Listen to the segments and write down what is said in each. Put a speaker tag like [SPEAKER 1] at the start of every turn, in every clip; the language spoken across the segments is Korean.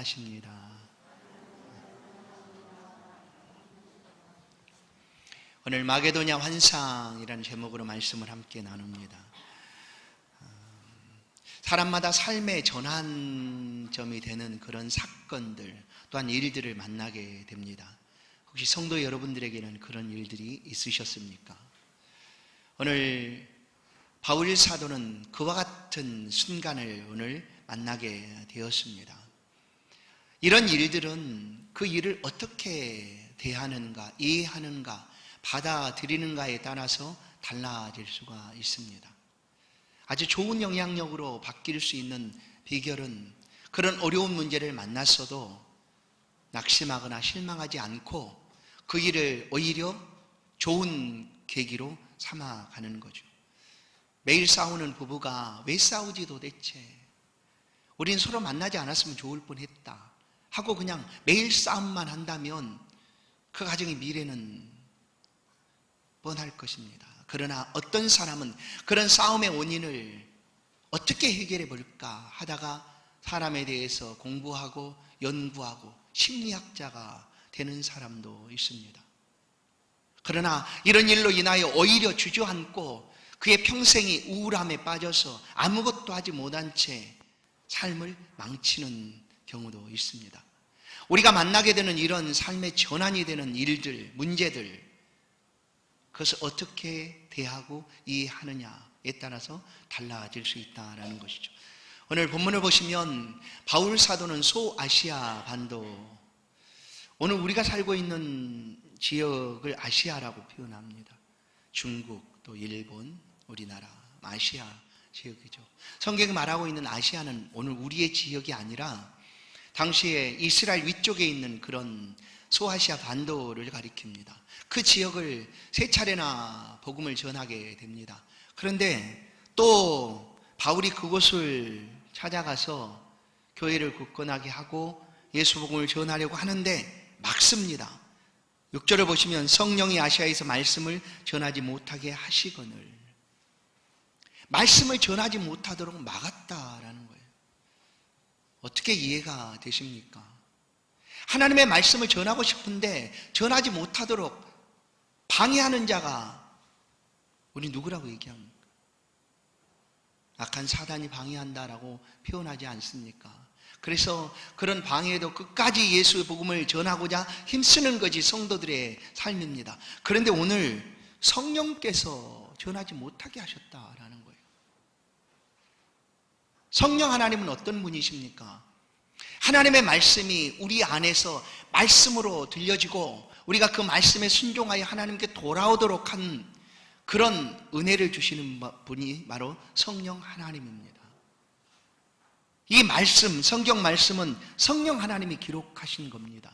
[SPEAKER 1] 사랑하십니다. 오늘 마게도냐 환상이라는 제목으로 말씀을 함께 나눕니다. 사람마다 삶의 전환점이 되는 그런 사건들 또한 일들을 만나게 됩니다. 혹시 성도 여러분들에게는 그런 일들이 있으셨습니까? 오늘 바울 사도는 그와 같은 순간을 오늘 만나게 되었습니다. 이런 일들은 그 일을 어떻게 대하는가, 이해하는가, 받아들이는가에 따라서 달라질 수가 있습니다. 아주 좋은 영향력으로 바뀔 수 있는 비결은 그런 어려운 문제를 만났어도 낙심하거나 실망하지 않고 그 일을 오히려 좋은 계기로 삼아가는 거죠. 매일 싸우는 부부가 왜 싸우지 도대체? 우린 서로 만나지 않았으면 좋을 뻔했다 하고 그냥 매일 싸움만 한다면 그 가정의 미래는 뻔할 것입니다. 그러나 어떤 사람은 그런 싸움의 원인을 어떻게 해결해 볼까 하다가 사람에 대해서 공부하고 연구하고 심리학자가 되는 사람도 있습니다. 그러나 이런 일로 인하여 오히려 주저앉고 그의 평생이 우울함에 빠져서 아무것도 하지 못한 채 삶을 망치는 경우도 있습니다. 우리가 만나게 되는 이런 삶의 전환이 되는 일들, 문제들, 그것을 어떻게 대하고 이해하느냐에 따라서 달라질 수 있다는 것이죠. 오늘 본문을 보시면 바울 사도는 소아시아 반도, 오늘 우리가 살고 있는 지역을 아시아라고 표현합니다. 중국, 또 일본, 우리나라, 아시아 지역이죠. 성경이 말하고 있는 아시아는 오늘 우리의 지역이 아니라 당시에 이스라엘 위쪽에 있는 그런 소아시아 반도를 가리킵니다. 그 지역을 세 차례나 복음을 전하게 됩니다. 그런데 또 바울이 그곳을 찾아가서 교회를 굳건하게 하고 예수 복음을 전하려고 하는데 막습니다. 6절을 보시면 성령이 아시아에서 말씀을 전하지 못하게 하시거늘, 말씀을 전하지 못하도록 막았다라는 거예요. 어떻게 이해가 되십니까? 하나님의 말씀을 전하고 싶은데 전하지 못하도록 방해하는 자가 우리 누구라고 얘기합니까? 악한 사단이 방해한다라고 표현하지 않습니까? 그래서 그런 방해에도 끝까지 예수의 복음을 전하고자 힘쓰는 것이 성도들의 삶입니다. 그런데 오늘 성령께서 전하지 못하게 하셨다라는 거예요. 성령 하나님은 어떤 분이십니까? 하나님의 말씀이 우리 안에서 말씀으로 들려지고 우리가 그 말씀에 순종하여 하나님께 돌아오도록 한 그런 은혜를 주시는 분이 바로 성령 하나님입니다. 이 말씀, 성경 말씀은 성령 하나님이 기록하신 겁니다.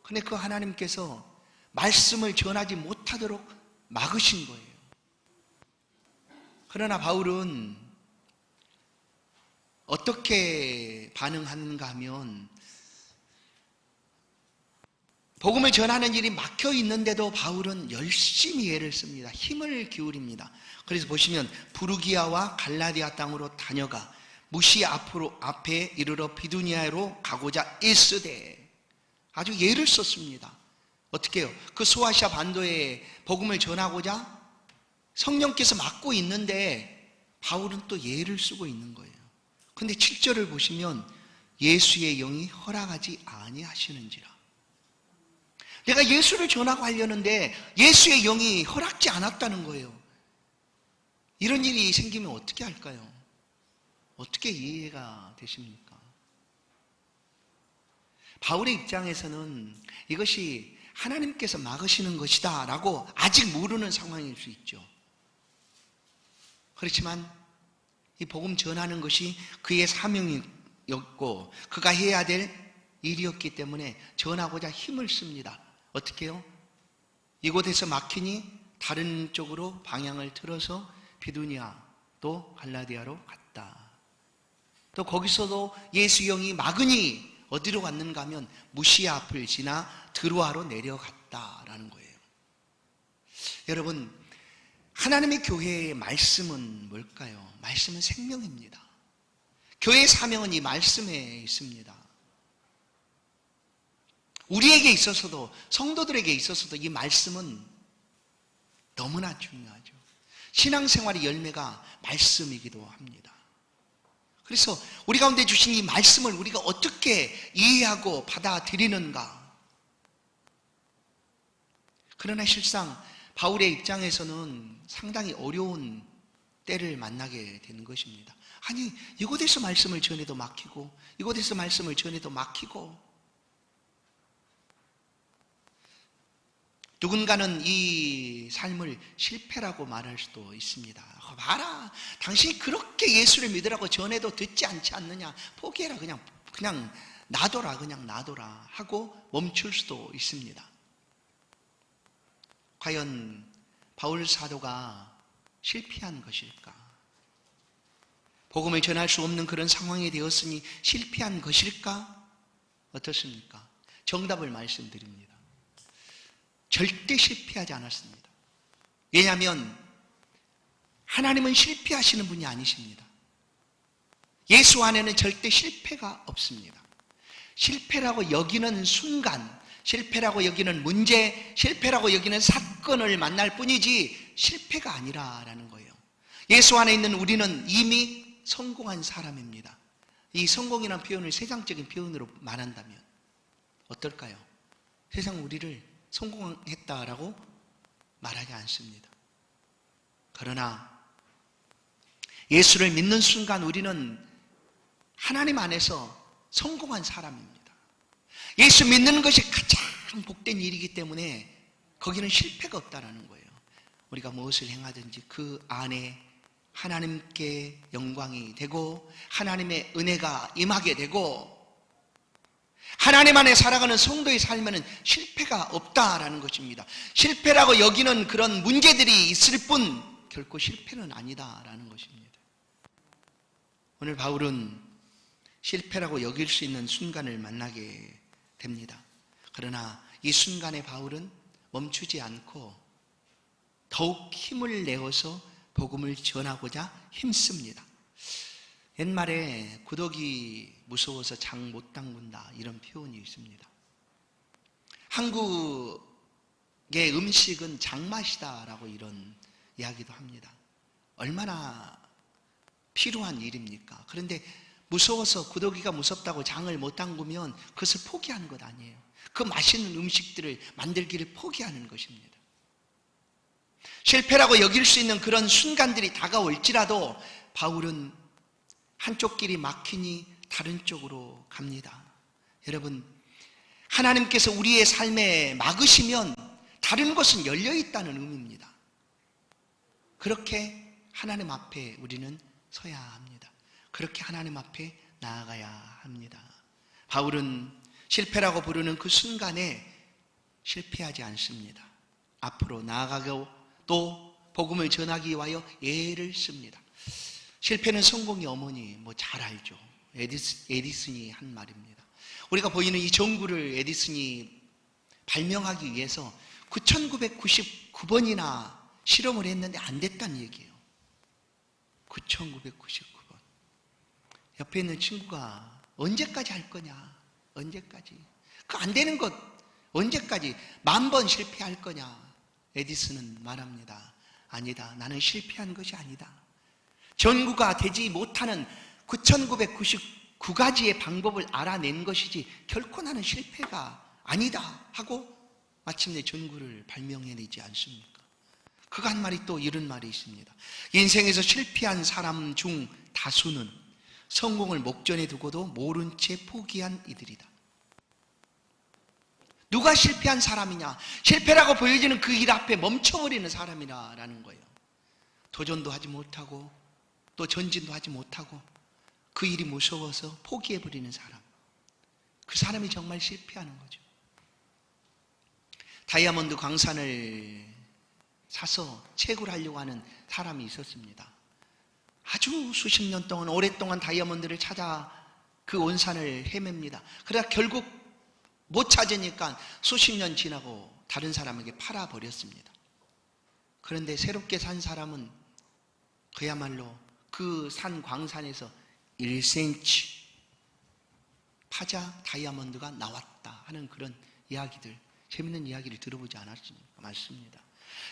[SPEAKER 1] 그런데 그 하나님께서 말씀을 전하지 못하도록 막으신 거예요. 그러나 바울은 어떻게 반응하는가 하면 복음을 전하는 일이 막혀 있는데도 바울은 열심히 애를 씁니다. 힘을 기울입니다. 그래서 보시면 부르기아와 갈라디아 땅으로 다녀가 무시아 앞에 이르러 비두니아로 가고자 애쓰되, 아주 애를 썼습니다. 어떻게 해요? 그 소아시아 반도에 복음을 전하고자 성령께서 막고 있는데 바울은 또 애를 쓰고 있는 거예요. 근데 7절을 보시면 예수의 영이 허락하지 아니하시는지라. 내가 예수를 전하고 하려는데 예수의 영이 허락지 않았다는 거예요. 이런 일이 생기면 어떻게 할까요? 어떻게 이해가 되십니까? 바울의 입장에서는 이것이 하나님께서 막으시는 것이다 라고 아직 모르는 상황일 수 있죠. 그렇지만 이 복음 전하는 것이 그의 사명이었고 그가 해야 될 일이었기 때문에 전하고자 힘을 씁니다. 어떻게 해요? 이곳에서 막히니 다른 쪽으로 방향을 틀어서 비두니아 또 갈라디아로 갔다. 또 거기서도 예수 영이 막으니 어디로 갔는가 하면 무시아 앞을 지나 드로아로 내려갔다라는 거예요. 여러분, 하나님의 교회의 말씀은 뭘까요? 말씀은 생명입니다. 교회의 사명은 이 말씀에 있습니다. 우리에게 있어서도, 성도들에게 있어서도 이 말씀은 너무나 중요하죠. 신앙생활의 열매가 말씀이기도 합니다. 그래서 우리 가운데 주신 이 말씀을 우리가 어떻게 이해하고 받아들이는가. 그러나 실상 바울의 입장에서는 상당히 어려운 때를 만나게 되는 것입니다. 아니, 이곳에서 말씀을 전해도 막히고, 이곳에서 말씀을 전해도 막히고, 누군가는 이 삶을 실패라고 말할 수도 있습니다. 봐라, 당신이 그렇게 예수를 믿으라고 전해도 듣지 않지 않느냐, 포기해라, 그냥 놔둬라, 그냥 놔둬라 하고 멈출 수도 있습니다. 과연 바울 사도가 실패한 것일까? 복음을 전할 수 없는 그런 상황이 되었으니 실패한 것일까? 어떻습니까? 정답을 말씀드립니다. 절대 실패하지 않았습니다. 왜냐하면 하나님은 실패하시는 분이 아니십니다. 예수 안에는 절대 실패가 없습니다. 실패라고 여기는 순간, 실패라고 여기는 문제, 실패라고 여기는 사건을 만날 뿐이지 실패가 아니라라는 거예요. 예수 안에 있는 우리는 이미 성공한 사람입니다. 이 성공이라는 표현을 세상적인 표현으로 말한다면 어떨까요? 세상 우리를 성공했다라고 말하지 않습니다. 그러나 예수를 믿는 순간 우리는 하나님 안에서 성공한 사람입니다. 예수 믿는 것이 가장 복된 일이기 때문에 거기는 실패가 없다는 거예요. 우리가 무엇을 행하든지 그 안에 하나님께 영광이 되고 하나님의 은혜가 임하게 되고 하나님 안에 살아가는 성도의 삶에는 실패가 없다라는 것입니다. 실패라고 여기는 그런 문제들이 있을 뿐 결코 실패는 아니다라는 것입니다. 오늘 바울은 실패라고 여길 수 있는 순간을 만나게 됩니다. 그러나 이 순간에 바울은 멈추지 않고 더욱 힘을 내어서 복음을 전하고자 힘씁니다. 옛말에 구더기 무서워서 장 못 담근다 이런 표현이 있습니다. 한국의 음식은 장맛이다라고 이런 이야기도 합니다. 얼마나 필요한 일입니까? 그런데 무서워서 구더기가 무섭다고 장을 못 담그면 그것을 포기하는 것 아니에요. 그 맛있는 음식들을 만들기를 포기하는 것입니다. 실패라고 여길 수 있는 그런 순간들이 다가올지라도 바울은 한쪽 길이 막히니 다른 쪽으로 갑니다. 여러분, 하나님께서 우리의 삶에 막으시면 다른 것은 열려 있다는 의미입니다. 그렇게 하나님 앞에 우리는 서야 합니다. 그렇게 하나님 앞에 나아가야 합니다. 바울은 실패라고 부르는 그 순간에 실패하지 않습니다. 앞으로 나아가고 또 복음을 전하기 위하여 애를 씁니다. 실패는 성공의 어머니, 잘 알죠. 에디슨이 한 말입니다. 우리가 보이는 이 전구를 에디슨이 발명하기 위해서 9,999번이나 실험을 했는데 안 됐다는 얘기예요. 9,999번. 옆에 있는 친구가 언제까지 할 거냐? 언제까지? 그 안 되는 것 언제까지? 10,000번 실패할 거냐? 에디슨은 말합니다. 아니다. 나는 실패한 것이 아니다. 전구가 되지 못하는 9,999가지의 방법을 알아낸 것이지 결코 나는 실패가 아니다 하고 마침내 전구를 발명해내지 않습니까? 그가 한 말이 또 이런 말이 있습니다. 인생에서 실패한 사람 중 다수는 성공을 목전에 두고도 모른 채 포기한 이들이다. 누가 실패한 사람이냐? 실패라고 보여지는 그 일 앞에 멈춰버리는 사람이라는 거예요. 도전도 하지 못하고 또 전진도 하지 못하고 그 일이 무서워서 포기해버리는 사람. 그 사람이 정말 실패하는 거죠. 다이아몬드 광산을 사서 채굴하려고 하는 사람이 있었습니다. 아주 수십 년 동안 오랫동안 다이아몬드를 찾아 그 온산을 헤맵니다. 그러다 결국 못 찾으니까 수십 년 지나고 다른 사람에게 팔아버렸습니다. 그런데 새롭게 산 사람은 그야말로 그 산 광산에서 1cm 파자 다이아몬드가 나왔다 하는 그런 이야기들, 재밌는 이야기를 들어보지 않았습니까? 맞습니다.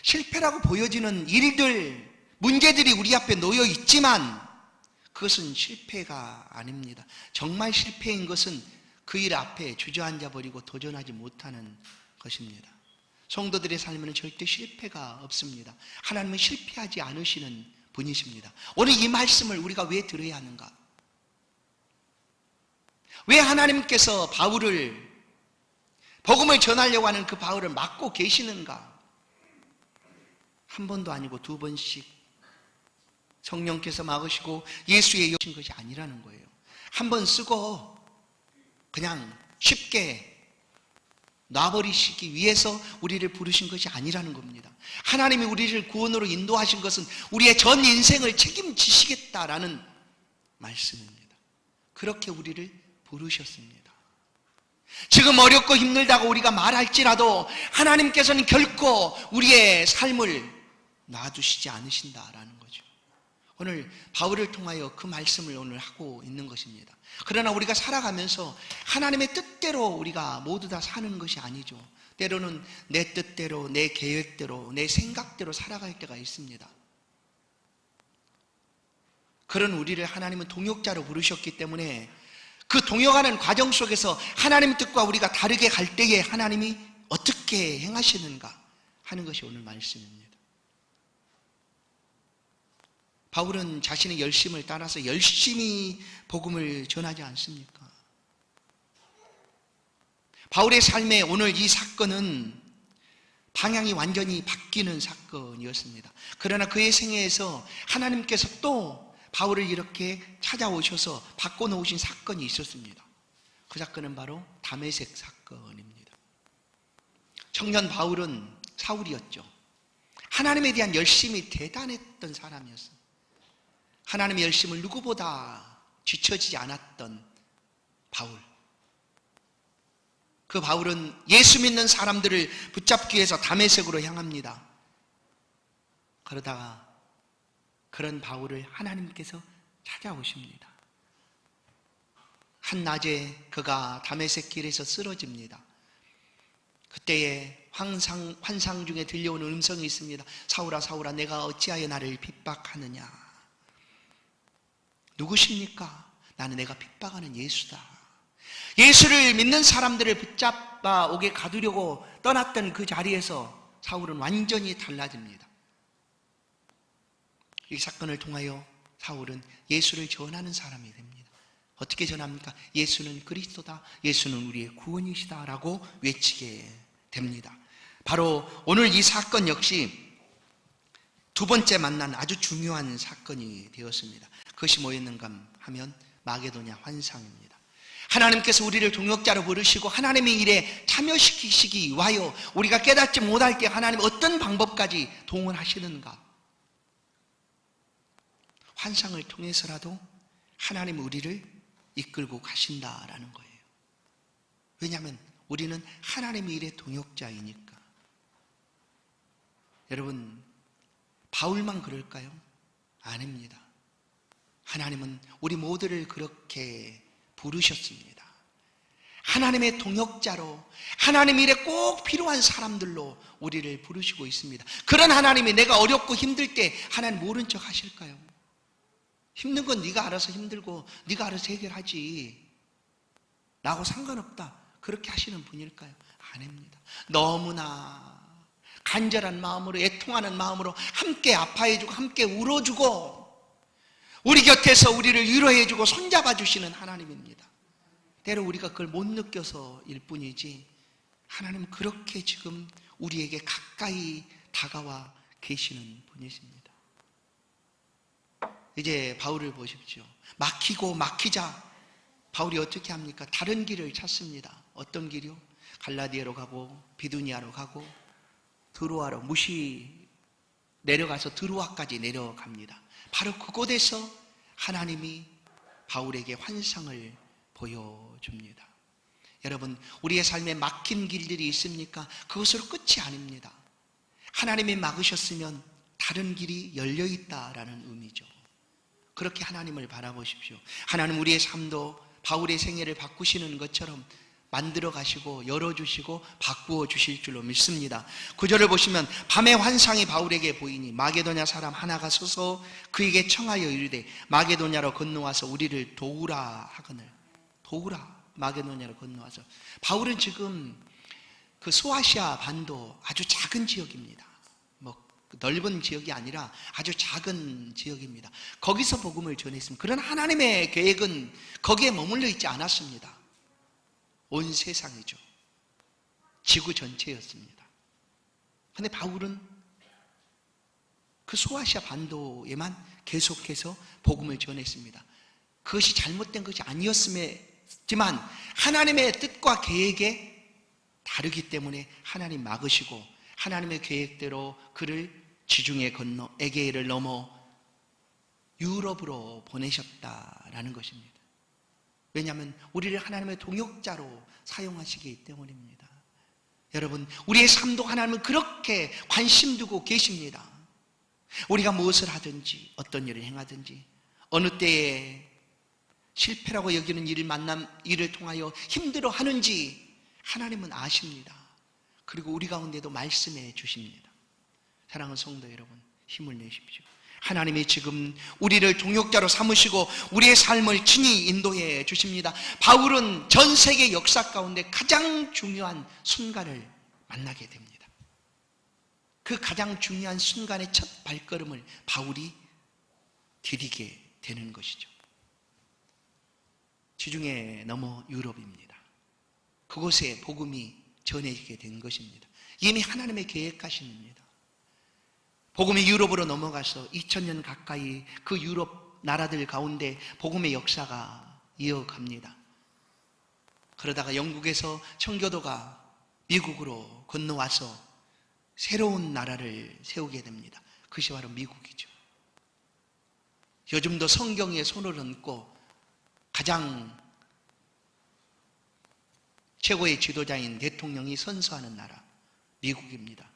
[SPEAKER 1] 실패라고 보여지는 일들, 문제들이 우리 앞에 놓여 있지만 그것은 실패가 아닙니다. 정말 실패인 것은 그 일 앞에 주저앉아 버리고 도전하지 못하는 것입니다. 성도들의 삶에는 절대 실패가 없습니다. 하나님은 실패하지 않으시는 분이십니다. 오늘 이 말씀을 우리가 왜 들어야 하는가? 왜 하나님께서 바울을, 복음을 전하려고 하는 그 바울을 막고 계시는가? 한 번도 아니고 두 번씩 성령께서 막으시고 예수의 여신 것이 아니라는 거예요. 한 번 쓰고 그냥 쉽게 놔버리시기 위해서 우리를 부르신 것이 아니라는 겁니다. 하나님이 우리를 구원으로 인도하신 것은 우리의 전 인생을 책임지시겠다라는 말씀입니다. 그렇게 우리를 부르셨습니다. 지금 어렵고 힘들다고 우리가 말할지라도 하나님께서는 결코 우리의 삶을 놔두시지 않으신다라는 거죠. 오늘 바울을 통하여 그 말씀을 오늘 하고 있는 것입니다. 그러나 우리가 살아가면서 하나님의 뜻대로 우리가 모두 다 사는 것이 아니죠. 때로는 내 뜻대로, 내 계획대로, 내 생각대로 살아갈 때가 있습니다. 그런 우리를 하나님은 동역자로 부르셨기 때문에 그 동역하는 과정 속에서 하나님의 뜻과 우리가 다르게 갈 때에 하나님이 어떻게 행하시는가 하는 것이 오늘 말씀입니다. 바울은 자신의 열심을 따라서 열심히 복음을 전하지 않습니까? 바울의 삶에 오늘 이 사건은 방향이 완전히 바뀌는 사건이었습니다. 그러나 그의 생애에서 하나님께서 또 바울을 이렇게 찾아오셔서 바꿔놓으신 사건이 있었습니다. 그 사건은 바로 다메섹 사건입니다. 청년 바울은 사울이었죠. 하나님에 대한 열심이 대단했던 사람이었습니다. 하나님의 열심을 누구보다 뒤처지지 않았던 바울. 그 바울은 예수 믿는 사람들을 붙잡기 위해서 다메섹으로 향합니다. 그러다가 그런 바울을 하나님께서 찾아오십니다. 한낮에 그가 다메섹 길에서 쓰러집니다. 그때에 환상 중에 들려오는 음성이 있습니다. 사울아 사울아 내가 어찌하여 나를 핍박하느냐. 누구십니까? 나는 내가 핍박하는 예수다. 예수를 믿는 사람들을 붙잡아 오게 가두려고 떠났던 그 자리에서 사울은 완전히 달라집니다. 이 사건을 통하여 사울은 예수를 전하는 사람이 됩니다. 어떻게 전합니까? 예수는 그리스도다. 예수는 우리의 구원이시다 라고 외치게 됩니다. 바로 오늘 이 사건 역시 두 번째 만난 아주 중요한 사건이 되었습니다. 그것이 뭐였는가 하면 마게도냐 환상입니다. 하나님께서 우리를 동역자로 부르시고 하나님의 일에 참여시키시기 위하여 우리가 깨닫지 못할 때 하나님 어떤 방법까지 동원하시는가. 환상을 통해서라도 하나님 우리를 이끌고 가신다라는 거예요. 왜냐하면 우리는 하나님의 일의 동역자이니까. 여러분, 바울만 그럴까요? 아닙니다. 하나님은 우리 모두를 그렇게 부르셨습니다. 하나님의 동역자로, 하나님 일에 꼭 필요한 사람들로 우리를 부르시고 있습니다. 그런 하나님이 내가 어렵고 힘들 때 하나님 모른 척 하실까요? 힘든 건 네가 알아서 힘들고 네가 알아서 해결하지. 나하고 상관없다. 그렇게 하시는 분일까요? 아닙니다. 너무나 간절한 마음으로, 애통하는 마음으로 함께 아파해주고 함께 울어주고 우리 곁에서 우리를 위로해주고 손잡아주시는 하나님입니다. 때로 우리가 그걸 못 느껴서일 뿐이지 하나님 그렇게 지금 우리에게 가까이 다가와 계시는 분이십니다. 이제 바울을 보십시오. 막히고 막히자 바울이 어떻게 합니까? 다른 길을 찾습니다. 어떤 길이요? 갈라디아로 가고 비두니아로 가고 드로아로 무시 내려가서 드로아까지 내려갑니다. 바로 그곳에서 하나님이 바울에게 환상을 보여줍니다. 여러분, 우리의 삶에 막힌 길들이 있습니까? 그것으로 끝이 아닙니다. 하나님이 막으셨으면 다른 길이 열려있다라는 의미죠. 그렇게 하나님을 바라보십시오. 하나님 우리의 삶도 바울의 생애를 바꾸시는 것처럼 만들어 가시고 열어주시고 바꾸어 주실 줄로 믿습니다. 9절을 보시면 밤의 환상이 바울에게 보이니 마게도냐 사람 하나가 서서 그에게 청하여 이르되 마게도냐로 건너와서 우리를 도우라 하거늘. 도우라. 마게도냐로 건너와서. 바울은 지금 그 소아시아 반도 아주 작은 지역입니다. 뭐 넓은 지역이 아니라 아주 작은 지역입니다. 거기서 복음을 전했습니다. 그러나 하나님의 계획은 거기에 머물러 있지 않았습니다. 온 세상이죠. 지구 전체였습니다. 그런데 바울은 그 소아시아 반도에만 계속해서 복음을 전했습니다. 그것이 잘못된 것이 아니었지만 하나님의 뜻과 계획에 다르기 때문에 하나님 막으시고 하나님의 계획대로 그를 지중해 건너 에게해를 넘어 유럽으로 보내셨다라는 것입니다. 왜냐하면 우리를 하나님의 동역자로 사용하시기 때문입니다. 여러분, 우리의 삶도 하나님은 그렇게 관심 두고 계십니다. 우리가 무엇을 하든지 어떤 일을 행하든지 어느 때에 실패라고 여기는 일을 통하여 힘들어하는지 하나님은 아십니다. 그리고 우리 가운데도 말씀해 주십니다. 사랑하는 성도 여러분, 힘을 내십시오. 하나님이 지금 우리를 동역자로 삼으시고 우리의 삶을 친히 인도해 주십니다. 바울은 전 세계 역사 가운데 가장 중요한 순간을 만나게 됩니다. 그 가장 중요한 순간의 첫 발걸음을 바울이 디디게 되는 것이죠. 지중해 넘어 유럽입니다. 그곳에 복음이 전해지게 된 것입니다. 이미 하나님의 계획하신 일입니다. 복음이 유럽으로 넘어가서 2000년 가까이 그 유럽 나라들 가운데 복음의 역사가 이어갑니다. 그러다가 영국에서 청교도가 미국으로 건너와서 새로운 나라를 세우게 됩니다. 그것이 바로 미국이죠. 요즘도 성경에 손을 얹고 가장 최고의 지도자인 대통령이 선서하는 나라, 미국입니다.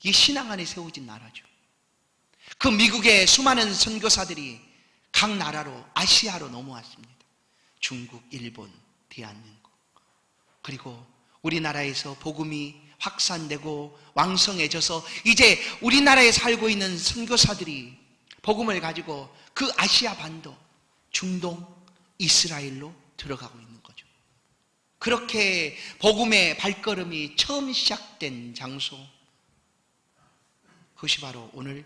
[SPEAKER 1] 이 신앙 안에 세워진 나라죠. 그 미국의 수많은 선교사들이 각 나라로 아시아로 넘어왔습니다. 중국, 일본, 대한민국. 그리고 우리나라에서 복음이 확산되고 왕성해져서 이제 우리나라에 살고 있는 선교사들이 복음을 가지고 그 아시아 반도, 중동, 이스라엘로 들어가고 있는 거죠. 그렇게 복음의 발걸음이 처음 시작된 장소, 그것이 바로 오늘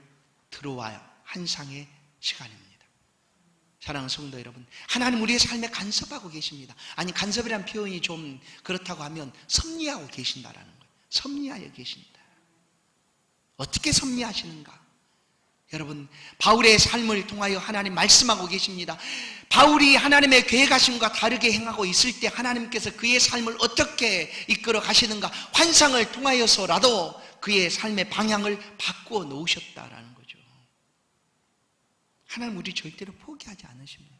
[SPEAKER 1] 들어와야 한상의 시간입니다. 사랑하는 성도 여러분, 하나님 우리의 삶에 간섭하고 계십니다. 아니, 간섭이라는 표현이 좀 그렇다고 하면 섭리하고 계신다라는 거예요. 섭리하여 계신다. 어떻게 섭리하시는가? 여러분, 바울의 삶을 통하여 하나님 말씀하고 계십니다. 바울이 하나님의 계획하심과 다르게 행하고 있을 때 하나님께서 그의 삶을 어떻게 이끌어 가시는가, 환상을 통하여서라도 그의 삶의 방향을 바꾸어 놓으셨다라는 거죠. 하나님 우리 절대로 포기하지 않으십니다.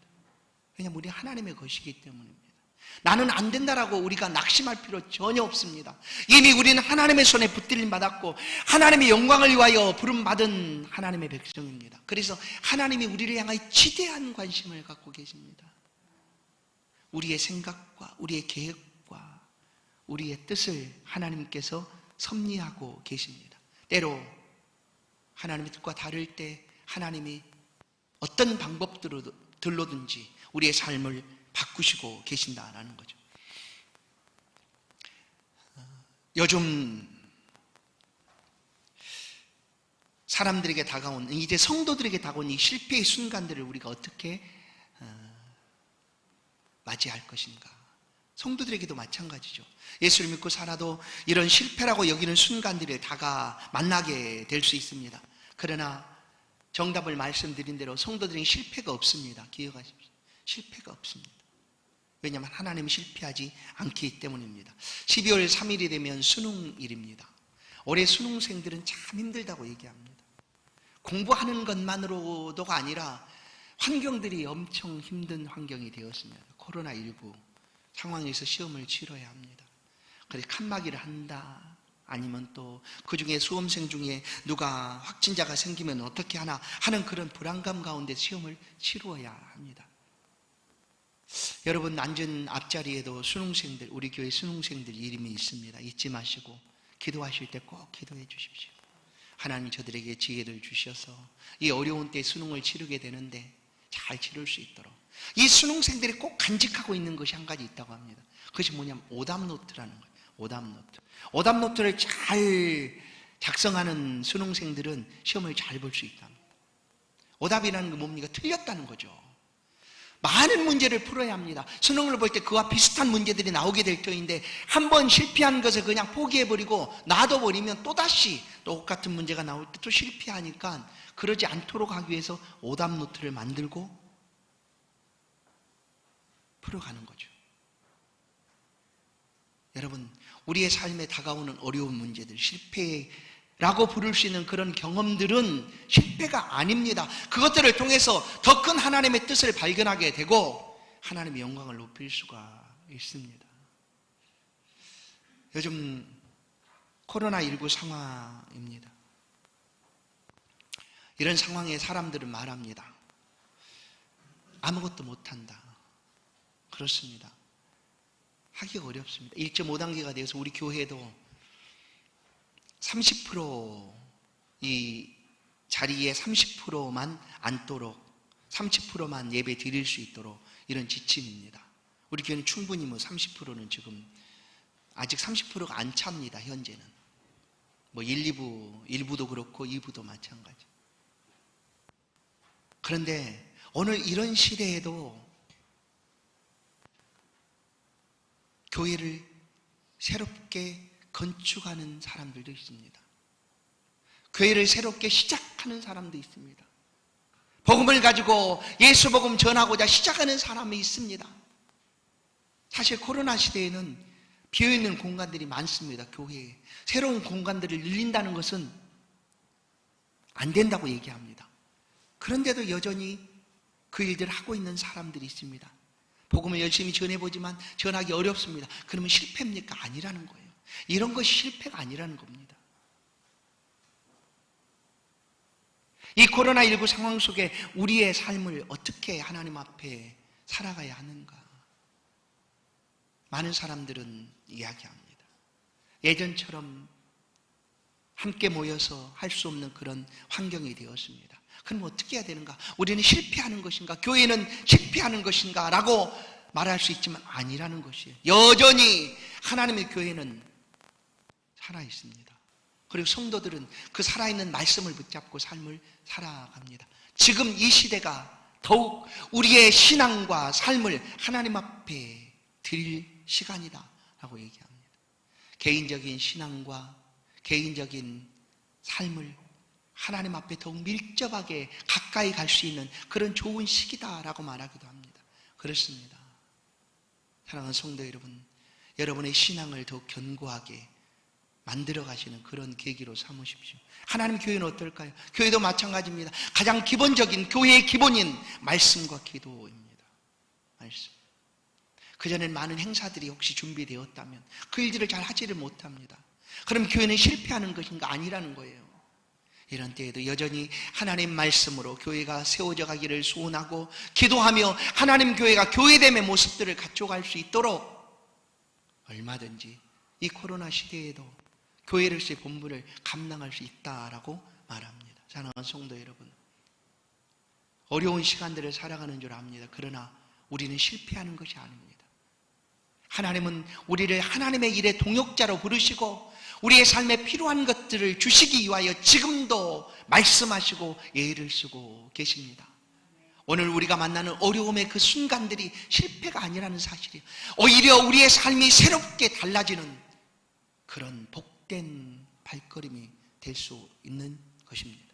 [SPEAKER 1] 왜냐하면 우리 하나님의 것이기 때문입니다. 나는 안 된다라고 우리가 낙심할 필요 전혀 없습니다. 이미 우리는 하나님의 손에 붙들림 받았고 하나님의 영광을 위하여 부름받은 하나님의 백성입니다. 그래서 하나님이 우리를 향하여 지대한 관심을 갖고 계십니다. 우리의 생각과 우리의 계획과 우리의 뜻을 하나님께서 섭리하고 계십니다. 때로 하나님의 뜻과 다를 때 하나님이 어떤 방법들로든지 우리의 삶을 바꾸시고 계신다라는 거죠. 요즘 사람들에게 다가온, 이제 성도들에게 다가온 이 실패의 순간들을 우리가 어떻게 맞이할 것인가? 성도들에게도 마찬가지죠. 예수를 믿고 살아도 이런 실패라고 여기는 순간들을 만나게 될 수 있습니다. 그러나 정답을 말씀드린 대로 성도들에게 실패가 없습니다. 기억하십시오. 실패가 없습니다. 왜냐하면 하나님이 실패하지 않기 때문입니다. 12월 3일이 되면 수능일입니다. 올해 수능생들은 참 힘들다고 얘기합니다. 공부하는 것만으로도가 아니라 환경들이 엄청 힘든 환경이 되었습니다. 코로나19 상황에서 시험을 치러야 합니다. 그래서 칸막이를 한다, 아니면 또 그 중에 수험생 중에 누가 확진자가 생기면 어떻게 하나 하는 그런 불안감 가운데 시험을 치루어야 합니다. 여러분 앉은 앞자리에도 수능생들, 우리 교회 수능생들 이름이 있습니다. 잊지 마시고 기도하실 때 꼭 기도해 주십시오. 하나님 저들에게 지혜를 주셔서 이 어려운 때 수능을 치르게 되는데 잘 치를 수 있도록, 이 수능생들이 꼭 간직하고 있는 것이 한 가지 있다고 합니다. 그것이 뭐냐면 오답노트라는 거예요. 오답노트. 오답노트를 잘 작성하는 수능생들은 시험을 잘 볼 수 있다. 오답이라는 게 뭡니까? 틀렸다는 거죠. 많은 문제를 풀어야 합니다. 수능을 볼 때 그와 비슷한 문제들이 나오게 될 터인데 한 번 실패한 것을 그냥 포기해버리고 놔둬버리면 또다시 똑같은 문제가 나올 때 또 실패하니까, 그러지 않도록 하기 위해서 오답노트를 만들고 풀어가는 거죠. 여러분, 우리의 삶에 다가오는 어려운 문제들, 실패라고 부를 수 있는 그런 경험들은 실패가 아닙니다. 그것들을 통해서 더 큰 하나님의 뜻을 발견하게 되고 하나님의 영광을 높일 수가 있습니다. 요즘 코로나19 상황입니다. 이런 상황에 사람들은 말합니다. 아무것도 못한다. 그렇습니다. 하기가 어렵습니다. 1.5단계가 되어서 우리 교회도 30% 이 자리에 30%만 앉도록, 30%만 예배 드릴 수 있도록 이런 지침입니다. 우리 교회는 충분히 30%는 지금 아직 30%가 안 찹니다. 현재는 1부도 그렇고 2부도 마찬가지. 그런데 오늘 이런 시대에도 교회를 새롭게 건축하는 사람들도 있습니다. 교회를 새롭게 시작하는 사람도 있습니다. 복음을 가지고 예수 복음 전하고자 시작하는 사람이 있습니다. 사실 코로나 시대에는 비어있는 공간들이 많습니다. 교회에 새로운 공간들을 늘린다는 것은 안 된다고 얘기합니다. 그런데도 여전히 그 일들을 하고 있는 사람들이 있습니다. 복음을 열심히 전해보지만 전하기 어렵습니다. 그러면 실패입니까? 아니라는 거예요. 이런 것이 실패가 아니라는 겁니다. 이 코로나19 상황 속에 우리의 삶을 어떻게 하나님 앞에 살아가야 하는가? 많은 사람들은 이야기합니다. 예전처럼 함께 모여서 할 수 없는 그런 환경이 되었습니다. 그럼 어떻게 해야 되는가? 우리는 실패하는 것인가? 교회는 실패하는 것인가? 라고 말할 수 있지만 아니라는 것이에요. 여전히 하나님의 교회는 살아있습니다. 그리고 성도들은 그 살아있는 말씀을 붙잡고 삶을 살아갑니다. 지금 이 시대가 더욱 우리의 신앙과 삶을 하나님 앞에 드릴 시간이다 라고 얘기합니다. 개인적인 신앙과 개인적인 삶을 하나님 앞에 더욱 밀접하게 가까이 갈 수 있는 그런 좋은 시기다라고 말하기도 합니다. 그렇습니다. 사랑하는 성도 여러분, 여러분의 신앙을 더욱 견고하게 만들어 가시는 그런 계기로 삼으십시오. 하나님 교회는 어떨까요? 교회도 마찬가지입니다. 가장 기본적인 교회의 기본인 말씀과 기도입니다. 말씀. 그전엔 많은 행사들이 혹시 준비되었다면 그 일들을 잘 하지를 못합니다. 그럼 교회는 실패하는 것인가? 아니라는 거예요. 이런 때에도 여전히 하나님 말씀으로 교회가 세워져 가기를 소원하고 기도하며 하나님 교회가 교회됨의 모습들을 갖춰갈 수 있도록 얼마든지 이 코로나 시대에도 교회로서의 본분을 감당할 수 있다라고 말합니다. 사랑하는 성도 여러분, 어려운 시간들을 살아가는 줄 압니다. 그러나 우리는 실패하는 것이 아닙니다. 하나님은 우리를 하나님의 일의 동역자로 부르시고 우리의 삶에 필요한 것들을 주시기 위하여 지금도 말씀하시고 예를 쓰고 계십니다. 오늘 우리가 만나는 어려움의 그 순간들이 실패가 아니라는 사실이에요. 오히려 우리의 삶이 새롭게 달라지는 그런 복된 발걸음이 될 수 있는 것입니다.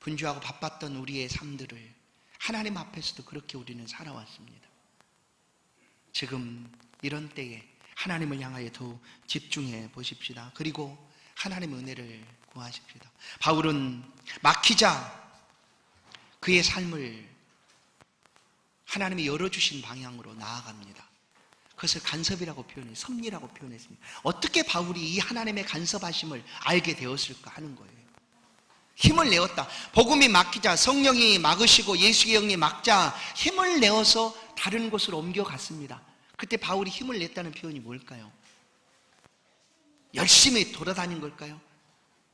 [SPEAKER 1] 분주하고 바빴던 우리의 삶들을 하나님 앞에서도 그렇게 우리는 살아왔습니다. 지금 이런 때에 하나님을 향하여 더 집중해 보십시다. 그리고 하나님의 은혜를 구하십시다. 바울은 막히자 그의 삶을 하나님이 열어주신 방향으로 나아갑니다. 그것을 간섭이라고 표현해, 섭리라고 표현했습니다. 어떻게 바울이 이 하나님의 간섭하심을 알게 되었을까 하는 거예요. 힘을 내었다. 복음이 막히자, 성령이 막으시고 예수의 영이 막자 힘을 내어서 다른 곳으로 옮겨갔습니다. 그때 바울이 힘을 냈다는 표현이 뭘까요? 열심히 돌아다닌 걸까요?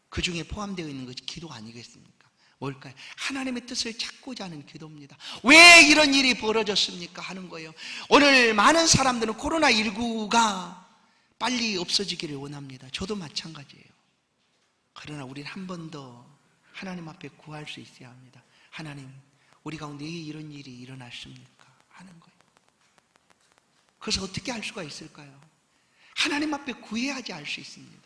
[SPEAKER 1] 그 중에 포함되어 있는 것이 기도 아니겠습니까? 뭘까요? 하나님의 뜻을 찾고자 하는 기도입니다. 왜 이런 일이 벌어졌습니까? 하는 거예요. 오늘 많은 사람들은 코로나19가 빨리 없어지기를 원합니다. 저도 마찬가지예요. 그러나 우리는 한 번 더 하나님 앞에 구할 수 있어야 합니다. 하나님, 우리 가운데 왜 이런 일이 일어났습니까? 하는 거예요. 그래서 어떻게 할 수가 있을까요? 하나님 앞에 구해야지 알 수 있습니다.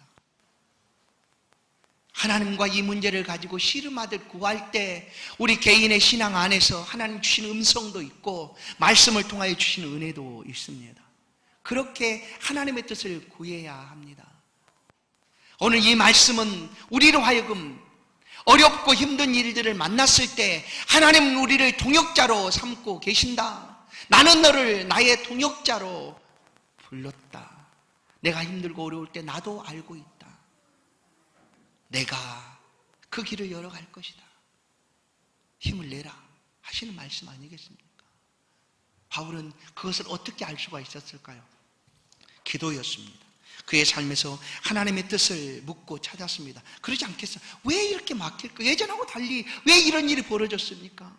[SPEAKER 1] 하나님과 이 문제를 가지고 씨름하듯 구할 때 우리 개인의 신앙 안에서 하나님 주시는 음성도 있고 말씀을 통하여 주시는 은혜도 있습니다. 그렇게 하나님의 뜻을 구해야 합니다. 오늘 이 말씀은 우리로 하여금 어렵고 힘든 일들을 만났을 때 하나님은 우리를 동역자로 삼고 계신다. 나는 너를 나의 동역자로 불렀다. 내가 힘들고 어려울 때 나도 알고 있다. 내가 그 길을 열어갈 것이다. 힘을 내라 하시는 말씀 아니겠습니까? 바울은 그것을 어떻게 알 수가 있었을까요? 기도였습니다. 그의 삶에서 하나님의 뜻을 묻고 찾았습니다. 그러지 않겠어요? 왜 이렇게 막힐까? 예전하고 달리 왜 이런 일이 벌어졌습니까?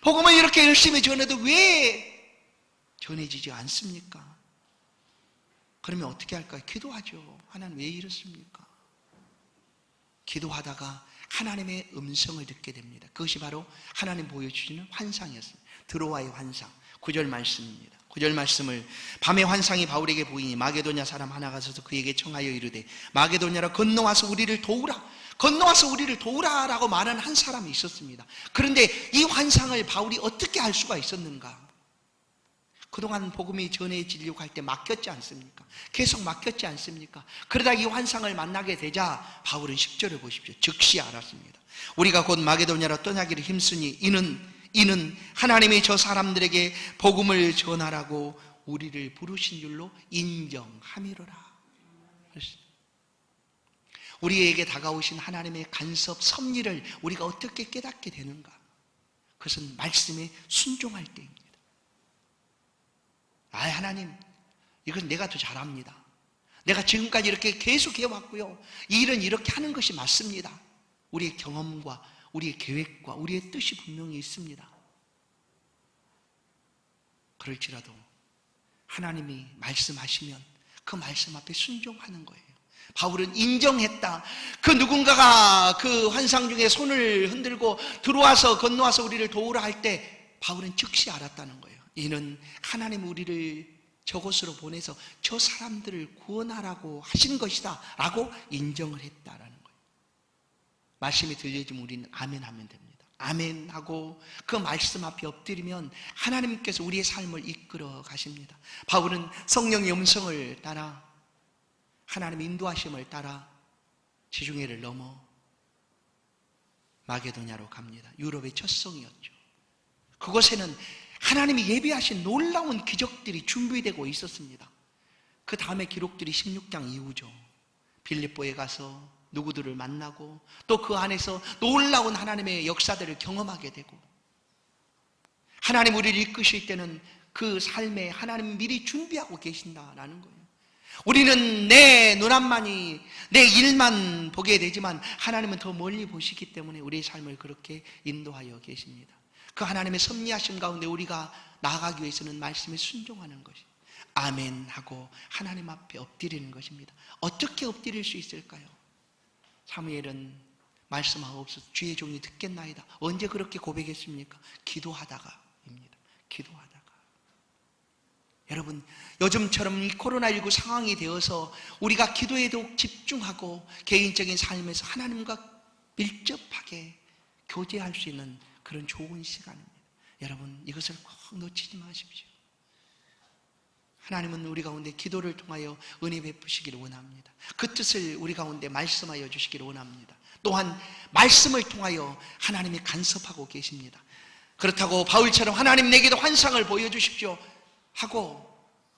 [SPEAKER 1] 복음을 이렇게 열심히 전해도 왜 전해지지 않습니까? 그러면 어떻게 할까요? 기도하죠. 하나님 왜 이렇습니까? 기도하다가 하나님의 음성을 듣게 됩니다. 그것이 바로 하나님 보여주시는 환상이었습니다. 드로아의 환상, 9절 말씀입니다. 9절 말씀을 밤의 환상이 바울에게 보이니 마게도냐 사람 하나가 서서 그에게 청하여 이르되 마게도냐로 건너와서 우리를 도우라, 건너와서 우리를 도우라라고 말하는 한 사람이 있었습니다. 그런데 이 환상을 바울이 어떻게 알 수가 있었는가? 그동안 복음이 전해지려고 할 때 막혔지 않습니까? 계속 막혔지 않습니까? 그러다 이 환상을 만나게 되자 바울은 10절을 보십시오. 즉시 알았습니다. 우리가 곧 마게도냐로 떠나기를 힘쓰니 이는 하나님이 저 사람들에게 복음을 전하라고 우리를 부르신 줄로 인정함이로라. 우리에게 다가오신 하나님의 간섭, 섭리를 우리가 어떻게 깨닫게 되는가? 그것은 말씀에 순종할 때입니다. 하나님, 이건 내가 더 잘합니다. 내가 지금까지 이렇게 계속 해왔고요. 이 일은 이렇게 하는 것이 맞습니다. 우리의 경험과 우리의 계획과 우리의 뜻이 분명히 있습니다. 그럴지라도 하나님이 말씀하시면 그 말씀 앞에 순종하는 거예요. 바울은 인정했다. 그 누군가가 그 환상 중에 손을 흔들고 들어와서 건너와서 우리를 도우라 할 때 바울은 즉시 알았다는 거예요. 이는 하나님 우리를 저곳으로 보내서 저 사람들을 구원하라고 하신 것이다 라고 인정을 했다라는 거예요. 말씀이 들려지면 우리는 아멘 하면 됩니다. 아멘 하고 그 말씀 앞에 엎드리면 하나님께서 우리의 삶을 이끌어 가십니다. 바울은 성령의 음성을 따라 하나님의 인도하심을 따라 지중해를 넘어 마게도냐로 갑니다. 유럽의 첫 성이었죠. 그곳에는 하나님이 예비하신 놀라운 기적들이 준비되고 있었습니다. 그 다음에 기록들이 16장 이후죠. 빌립보에 가서 누구들을 만나고 또 그 안에서 놀라운 하나님의 역사들을 경험하게 되고 하나님 우리를 이끄실 때는 그 삶에 하나님 미리 준비하고 계신다라는 거예요. 우리는 내 눈앞만이 내 일만 보게 되지만 하나님은 더 멀리 보시기 때문에 우리의 삶을 그렇게 인도하여 계십니다. 그 하나님의 섭리하심 가운데 우리가 나아가기 위해서는 말씀에 순종하는 것이 아멘 하고 하나님 앞에 엎드리는 것입니다. 어떻게 엎드릴 수 있을까요? 사무엘은 말씀하옵소서 주의 종이 듣겠나이다. 언제 그렇게 고백했습니까? 기도하다가입니다. 기도하다가. 여러분, 요즘처럼 이 코로나19 상황이 되어서 우리가 기도에도 집중하고 개인적인 삶에서 하나님과 밀접하게 교제할 수 있는 그런 좋은 시간입니다. 여러분, 이것을 꼭 놓치지 마십시오. 하나님은 우리 가운데 기도를 통하여 은혜 베푸시기를 원합니다. 그 뜻을 우리 가운데 말씀하여 주시기를 원합니다. 또한 말씀을 통하여 하나님이 간섭하고 계십니다. 그렇다고 바울처럼 하나님 내게도 환상을 보여주십시오 하고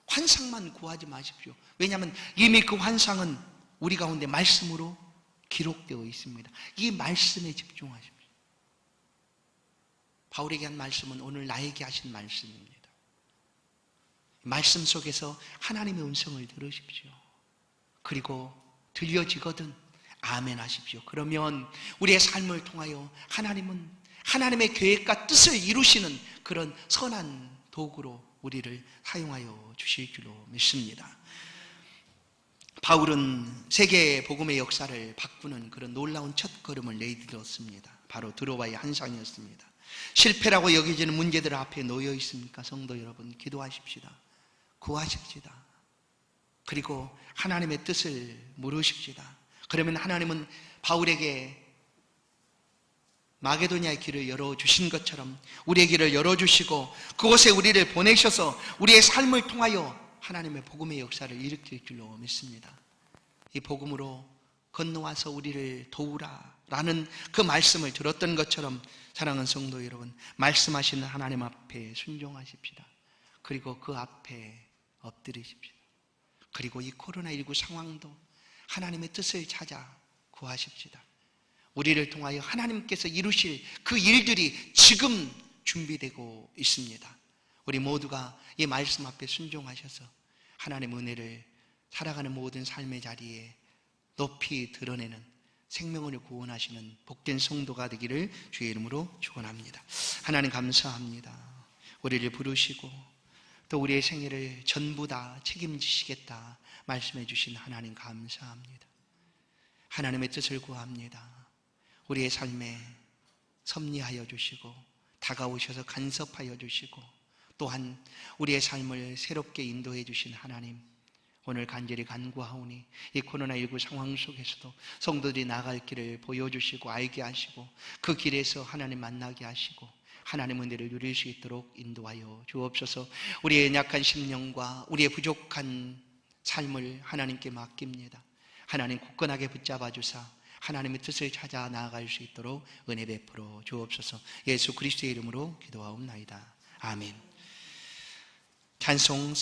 [SPEAKER 1] 환상만 구하지 마십시오. 왜냐하면 이미 그 환상은 우리 가운데 말씀으로 기록되어 있습니다. 이 말씀에 집중하십시오. 바울에게 한 말씀은 오늘 나에게 하신 말씀입니다. 말씀 속에서 하나님의 음성을 들으십시오. 그리고 들려지거든 아멘 하십시오. 그러면 우리의 삶을 통하여 하나님은 하나님의 계획과 뜻을 이루시는 그런 선한 도구로 우리를 사용하여 주실 줄로 믿습니다. 바울은 세계 복음의 역사를 바꾸는 그런 놀라운 첫걸음을 내딛었습니다. 바로 드로아의 한상이었습니다. 실패라고 여겨지는 문제들 앞에 놓여 있습니까? 성도 여러분, 기도하십시다. 구하십시다. 그리고 하나님의 뜻을 물으십시다. 그러면 하나님은 바울에게 마게도냐의 길을 열어주신 것처럼 우리의 길을 열어주시고 그곳에 우리를 보내셔서 우리의 삶을 통하여 하나님의 복음의 역사를 일으킬 줄로 믿습니다. 이 복음으로 건너와서 우리를 도우라라는 그 말씀을 들었던 것처럼 사랑하는 성도 여러분, 말씀하시는 하나님 앞에 순종하십시다. 그리고 그 앞에 엎드리십시다. 그리고 이 코로나19 상황도 하나님의 뜻을 찾아 구하십시다. 우리를 통하여 하나님께서 이루실 그 일들이 지금 준비되고 있습니다. 우리 모두가 이 말씀 앞에 순종하셔서 하나님의 은혜를 살아가는 모든 삶의 자리에 높이 드러내는 생명을 구원하시는 복된 성도가 되기를 주의 이름으로 축원합니다. 하나님 감사합니다. 우리를 부르시고 또 우리의 생애를 전부 다 책임지시겠다 말씀해 주신 하나님 감사합니다. 하나님의 뜻을 구합니다. 우리의 삶에 섭리하여 주시고 다가오셔서 간섭하여 주시고 또한 우리의 삶을 새롭게 인도해 주신 하나님, 오늘 간절히 간구하오니 이 코로나19 상황 속에서도 성도들이 나갈 길을 보여주시고 알게 하시고 그 길에서 하나님 만나게 하시고 하나님 은혜를 누릴 수 있도록 인도하여 주옵소서. 우리의 연약한 심령과 우리의 부족한 삶을 하나님께 맡깁니다. 하나님 굳건하게 붙잡아 주사 하나님의 뜻을 찾아 나아갈 수 있도록 은혜 베풀어 주옵소서. 예수 그리스도의 이름으로 기도하옵나이다. 아멘. 찬송